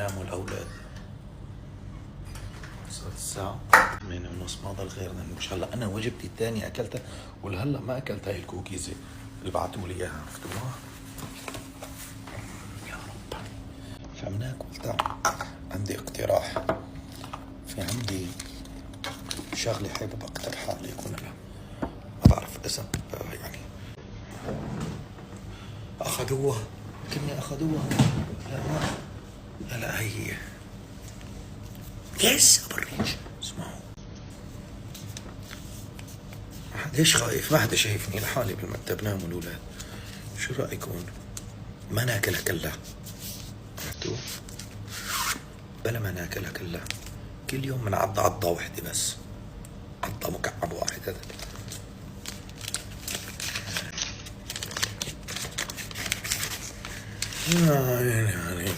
ناموا الأولاد. صارت الساعة 8:30 ما ضل غير نموش. هلا أنا وجبتي الثانية أكلتها ولهلا ما أكلت هاي الكوكيزة اللي بعتوا لي إياها، عرفتوها؟ يا رب. فبناكل. تعال عندي اقتراح، في عندي شغلة حابب اقترحها عليكم. أنا ما بعرف إذا يعني أخذوها كني أخذوها. لا ما لا هي لسه بريش. اسمعوا، ما حدش خايف، ما حدا شايفني لحالي بالمكتب ناموا الأولاد. شو رأيكم ما ناكلها كلها؟ عرفتوا؟ بلا ما ناكلها كلها، كل يوم بنعض عضة واحدة بس، عضة مكعب واحد. هذا يعني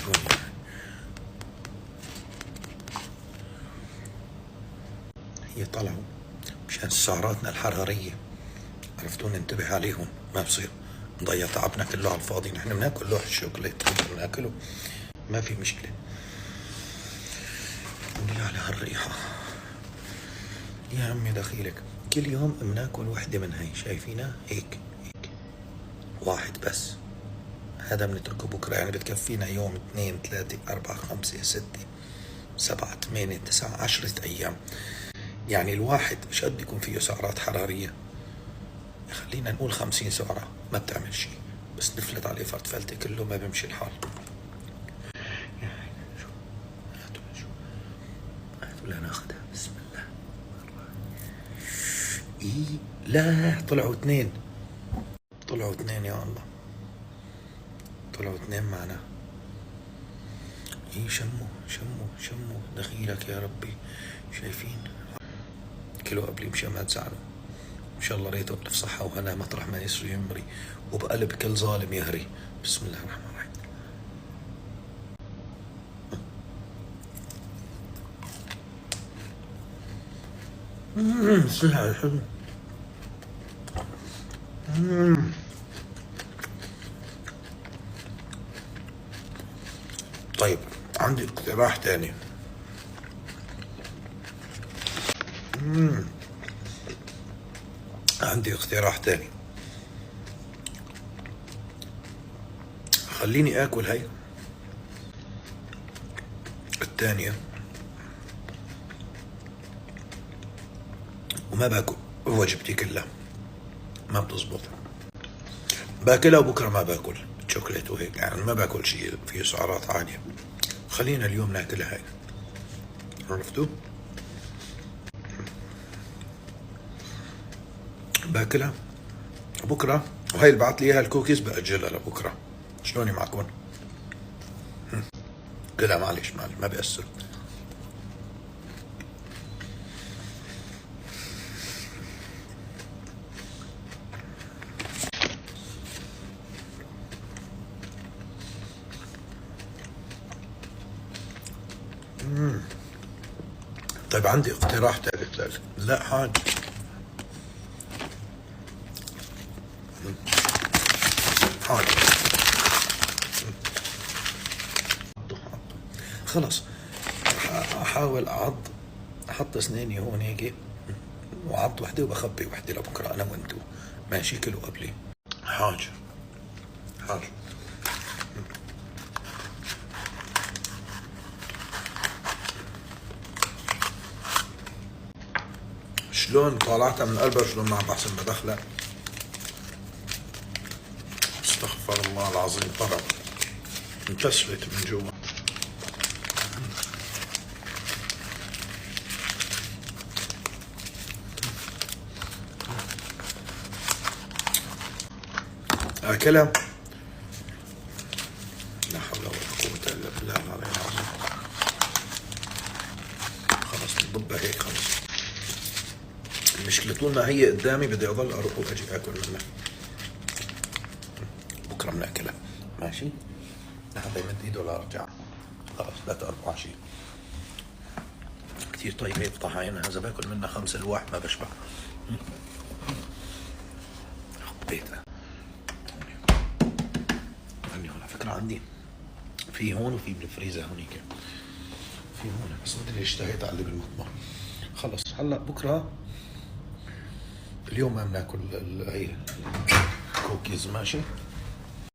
هي طلعوا مشان سعراتنا الحرارية، عرفتوا؟ ننتبه عليهم، ما بصير نضيع تعبنا كله على الفاضي. نحن بناكل لوح الشوكولات بناكله ما في مشكلة. قولي على هالريحة يا عمي دخيلك، كل يوم بناكل وحدة من هاي، شايفينها هيك هيك واحد بس. هذا بنتركه بكرة، يعني بتكفينا يوم 2 3 4 5 6 7 8 9 10 أيام. يعني الواحد شد يكون فيه سعرات حرارية، خلينا نقول 50 سعرة، ما بتعمل شيء، بس نفلت عليه فرتفلتة كله ما بيمشي الحال. شو هاتوا لناخدها. بسم الله. إيه لا، طلعوا اثنين يا الله، طلعوا اثنين معنا. إيه شموا دخيلك يا ربي. شايفين كيلو قبلي مشان ما تزعلوا. إن شاء الله ريته ألف صحة وهنا مطرح ما يسري يمري، وبقلب كل ظالم يهري. بسم الله الرحمن الرحيم. سلعة حلو. طيب عندي اقتراح تاني. خليني اكل هاي الثانية وما باكل وجبتي كلها، ما بتزبط. باكلها وبكره ما باكل شوكولات وهيك، يعني ما باكل شيء فيه سعرات عالية. خلينا اليوم ناكلها هاي، عرفتوا؟ باكلها بكره، وهي اللي بعت لي اياها الكوكيز باجلها لبكره. شلوني معكم؟ كلها معلش ما بيأثر. طيب عندي اقتراح ثالث لك. لا حاج، خلص احاول اعض، احط اسناني هون هيك وعض وحده وبخبي وحده لبكره انا وانتو، ماشي؟ كيلو قبلي. حاج شلون طالعتها من قلبها، شلون ما عم بحسن بدخلها. استغفر الله العظيم، طلع انكسرت من جوا. اكلها. لا حول ولا قوة الا بالله العلي العظيم. خلص بضبها هيك خلص. المشكلة طول ما هي قدامي بدي اضل اروح واجي اكل منها. بكره بناكلها ماشي؟ لحد يمد ايده لارجع. خلص لا تقربوا شيء كثير. طيب هيك طحاينها اذا باكل منها 5 ألواح ما بشبع. خبيتها. على فكرة عندي في هون وفي بالفريزر هونيك. في هون بس مدري ليش اشتهيت على اللي بالمطبخ. خلص هلا بكره اليوم ما بناكل هي كوكيز ماشي.